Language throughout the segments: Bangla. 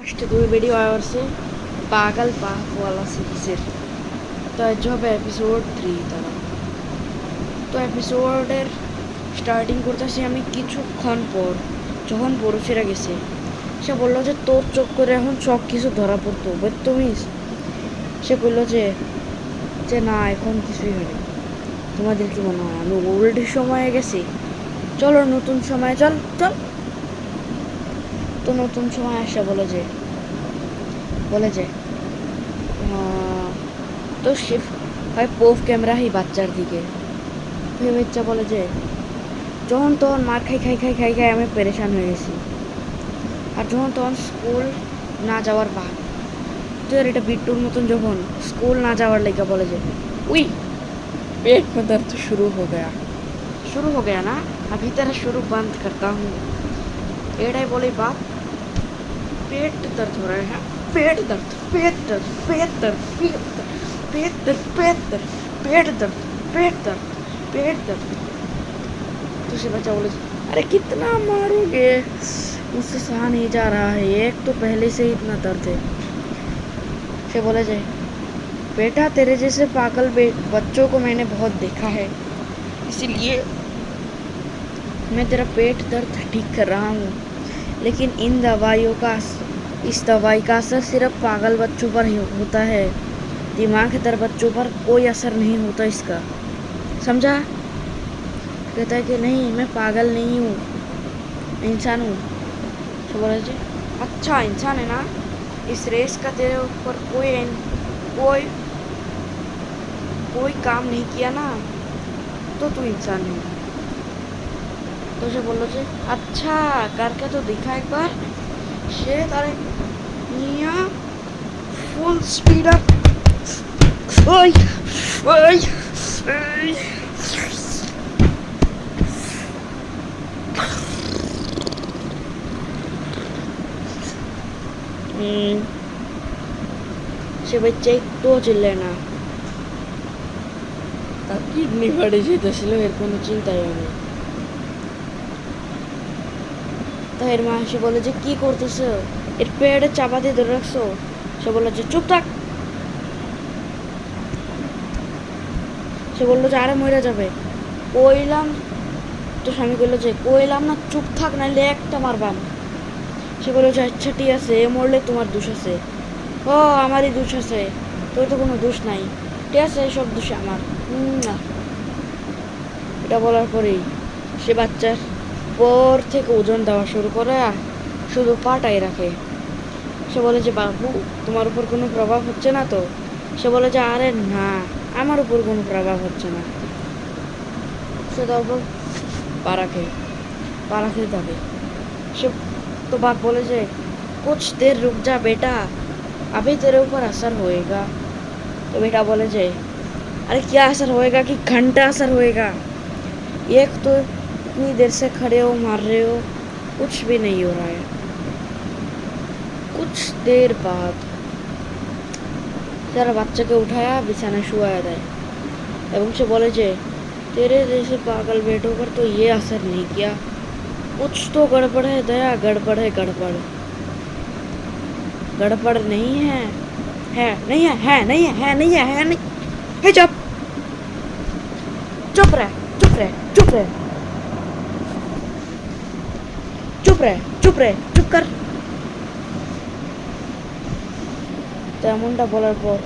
लास्ट दो वीडियो आया और से पागल पाक वाला सीरीजेर तो आज হবে এপিসোড 3 তারা তো এপিসোডের স্টার্টিং করতেছি আমি কিছুক্ষণ পর যখন পড়ুছিরা গেছে সে বলল যে তোর চোখ করে এখন সব কিছু ধরা পড়তো তুমি সে বলল যে যে না এখন কিছুই হয়নি তোমাদের কি মনে হয় আমি ওল্ড সময়ে গেছি চলো নতুন সময়ে চল চল তো নতুন সময় আসে বলে যে তো শিফট হয় পোভ ক্যামেরা ही বাচ্চার দিকে ভেবে বাচ্চা বলে যে যখন তখন মার খাই আমি পেরেশান হয়ে গেছি আর যখন তখন স্কুল না যাওয়ার ভাগ তো এটা বিট্টুর মতন যখন स्कूल ना जावर लेके बोले जे उई पेट में दर्द शुरू हो गया ना अभी तेरा शुरू बंद करता हूँ एड़ाई बोली बाप पेट दर्द हो रहा है पेट दर्द पेट दर्द पेट दर्द पेट दर्द पेट दर्द पेट दर्द पेट दर्द पेट दर्द तो से बच्चा बोले अरे कितना मारोगे मुझसे सहा नहीं जा रहा है एक तो पहले से ही इतना दर्द है से बोले जाए बेटा तेरे जैसे पागल बच्चों को मैंने बहुत देखा है इसीलिए मैं तेरा पेट दर्द ठीक कर रहा हूँ लेकिन इन दवाइयों का इस दवाई का असर सिर्फ पागल बच्चों पर ही होता है दिमागदार बच्चों पर कोई असर नहीं होता इसका समझा कहता है कि नहीं मैं पागल नहीं हूँ इंसान हूँ तो बोला जी अच्छा इंसान है ना इस रेस का तेरे ऊपर कोई कोई काम नहीं किया ना तो तू इंसान नहीं तो से बोलो जी अच्छा करके तो दिखा एक बार से तारे निया फुल स्पीड अप ओए ओए সে বাচ্চা একটু চিল্লে না তার কিডনি ফাটে যেতেছিল এর কোনো চিন্তাই হয়নি তো এর মা এসে বলে যে কি করতেছো এর পেটে চাপা দিয়ে ধরে রাখছো সে বললো যে চুপ থাক সে বললো যে আরে মরে যাবে কইলাম তো স্বামী বললো যে কইলাম না চুপ থাক নাহলে একটা মারবাম সে বললো যে আচ্ছা ঠিক আছে এ মরলে তোমার দোষ আছে ও আমারই দোষ আছে তোর তো কোনো দোষ নাই ঠিক আছে সব দোষ আমার না এটা বলার পরেই সে বাচ্চার পর থেকে ওজন দেওয়া শুরু করে আর শুধু পাটাই রাখে সে বলে যে বাবু তোমার উপর কোনো প্রভাব হচ্ছে না তো সে বলে যে আরে না আমার উপর কোনো প্রভাব হচ্ছে না সে তার উপর পা রাখে থাকে সে तो बाप बोले जे कुछ देर रुक जा बेटा अभी तेरे ऊपर असर होएगा तो बेटा बोले जे अरे क्या असर होएगा कि घंटा असर होएगा एक तो इतनी देर से खड़े हो मार रहे हो कुछ भी नहीं हो रहा है कुछ देर बाद जरा बच्चे को उठाया बिछाना शुआया था एवं से बोले जे तेरे जैसे पागल बेटों पर तो ये असर नहीं किया कुछ तो गड़बड़ है दया गड़बड़ नहीं है नहीं है चुप रहे चुप कर তেমনটা বলার পর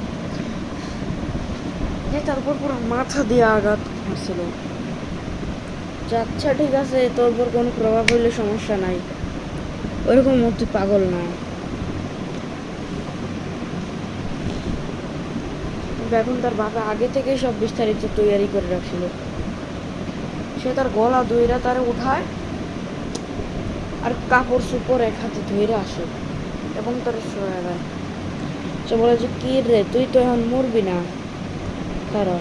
যে তারপর পুরো মাথা দিয়ে আঘাত হচ্ছিল আচ্ছা ঠিক আছে তোর উপর কোনো প্রভাব হইলে সমস্যা নাই ওইরকম তুই পাগল না এখন তার বাবা আগে থেকেই সব বিস্তারিত তৈরি করে রাখছিল সে তার গলা ধইরা তারে উঠায় আর কাপড় চোপড় এক হাতে ধইরা আসে এবং তার শোয়া দেয় সে বলে যে কি রে তুই তো এখন মরবি না কারণ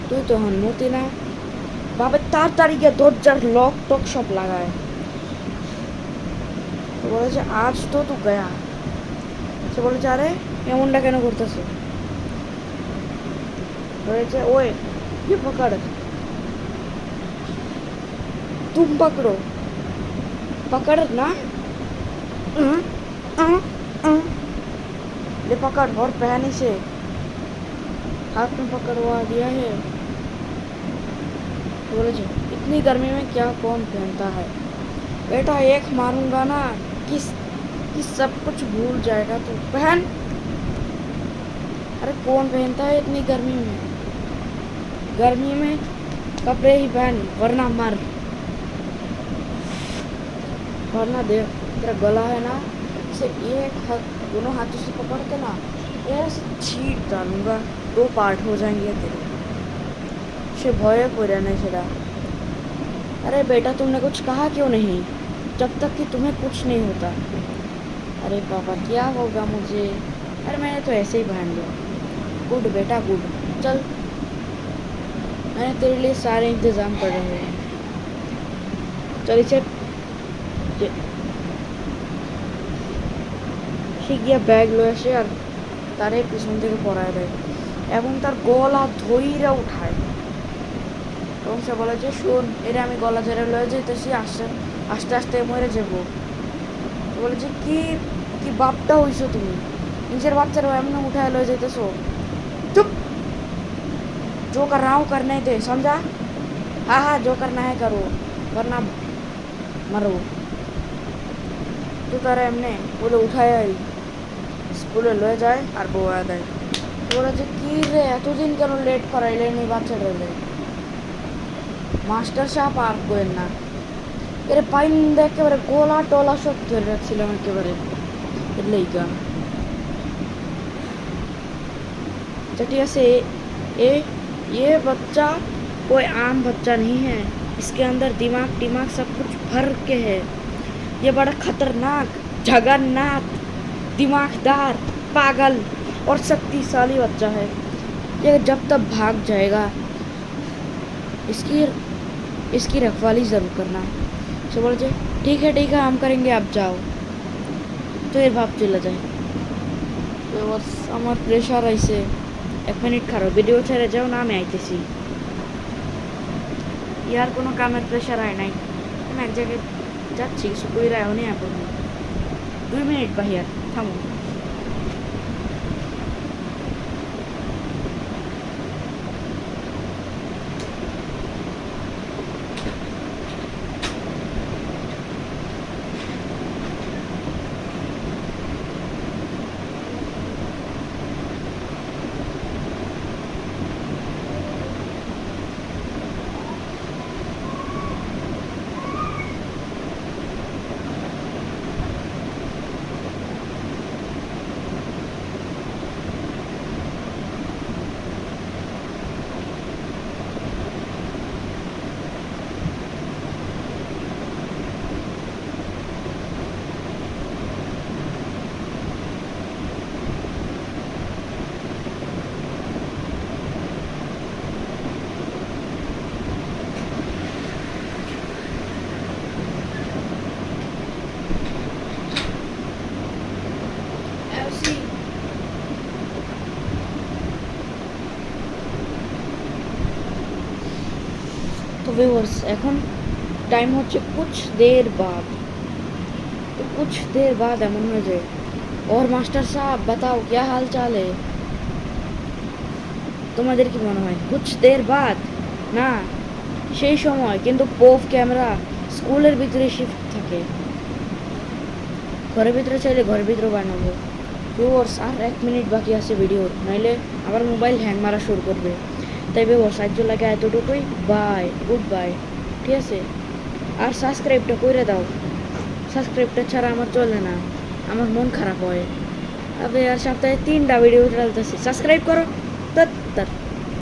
তুই তো এখন মরতি না বাবা তাড়াতাড়ি গিয়ে দরজার লক টক সব লাগায় বলে যে আজ তো তু গয়া সে বলে যে আরে এমনটা কেন করতেছে বলেছে ওই ये पकड़ तुम पकड़ो पकड़ ना ले पकड़ और पहन इसे, हाथ में पकड़वा दिया है। बोले जी इतनी गर्मी में क्या कौन पहनता है बेटा, एक मारूंगा ना कि सब कुछ भूल जाएगा तू। पहन। अरे कौन पहनता है इतनी गर्मी में, गर्मी में कपड़े ही पहन वरना मर, वरना देख तेरा गला है ना, इसे एक हाथ दोनों हाथों से पकड़ के ना ऐसे छीट डालूंगा, 2 पार्ट हो जाएंगे तेरे। से भय को रहने से रहा। अरे बेटा तुमने कुछ कहा क्यों नहीं, जब तक कि तुम्हें कुछ नहीं होता। अरे पापा क्या होगा मुझे, अरे मैंने तो ऐसे ही पहन लिया। गुड बेटा गुड, चल मैंने तेरे लिए सारे इंतज़ाम कर रहे हैं। चल इसे শিখিয়া ব্যাগ লয়ে আসে আর তারে পিছন থেকে পড়ায় দেয় এবং তার গলা ধইরা উঠায়। এবং সে বলে যে শোন, এরা আমি গলা ধরে লয়ে যেতেছি, আস্তে আস্তে আস্তে মরে যাবো। বলে যে কি কি বাপটা হইছো তুমি, নিজের বাচ্চারা এমন উঠায় লয়ে যেতেছো। चुप, जो कर रहा हूँ करने दे, समझा। हाँ हाँ जो करना है करो वरना मरो। तो तारा एमने बोले उठाया ही স্কুলে লয়ে যায় আর বউয়া দেয়। ওরা যে কী রে এতদিন কেন লেট করাইলেন এই বাচ্চাটারে, মাস্টার সাহেব আর করেন না। এরে পাইন একেবারে গোলা টোলা সব ধরে রাখছিলাম একেবারে, এলেই গা। ठीक से ये बच्चा कोई आम बच्चा नहीं है, इसके अंदर दिमाग दिमाग सब कुछ भर के है। ये बड़ा खतरनाक जगन्नाथ दिमागदार पागल और शक्तिशाली बच्चा है। ये जब तक भाग जाएगा इसकी रखवाली ज़रूर करना। सो बोले ठीक है हम करेंगे, आप जाओ। तो ये बाप चला जाए। तो बस আমার প্রেশার আইছে, 1 মিনিট খারাপ ভিডিও ছেড়ে যাও না, আমি আইতেছি। ইয়ার কোনো কামের প্রেশার আয় নাই, আমি এক জায়গায় যাচ্ছি কিছু কইরা এখনই আপন 2 মিনিট বাহির থামো। तो व्यूअर्स এখন টাইম হচ্ছে कुछ देर बाद, तो कुछ देर बाद এমন হয়ে যায় और मास्टर साहब बताओ क्या हाल चाल है। তোমাদের কি মনে হয় कुछ देर बाद না, সেই সময় কিন্তু পোভ ক্যামেরা স্কুলের ভিতরে শিফট থাকে, ঘরের ভিতরে চাইলে ঘরের ভিতরে বানাবো। ভিউয়ার্স আর 1 মিনিট বাকি আছে ভিডিওর, নাইলে আবার মোবাইল হ্যাং মারা শুরু করবে। তাই ভিউয়ার্স আজ লাগে এতটুকুই, বাই, গুড বাই, ঠিক আছে। আর সাবস্ক্রাইবটা করে দাও, সাবস্ক্রাইবটা ছাড়া আমার চলে না, আমার মন খারাপ হয়। আবে আর সপ্তাহে 3টা ভিডিও ডালতেছি, সাবস্ক্রাইব করো। তত্তর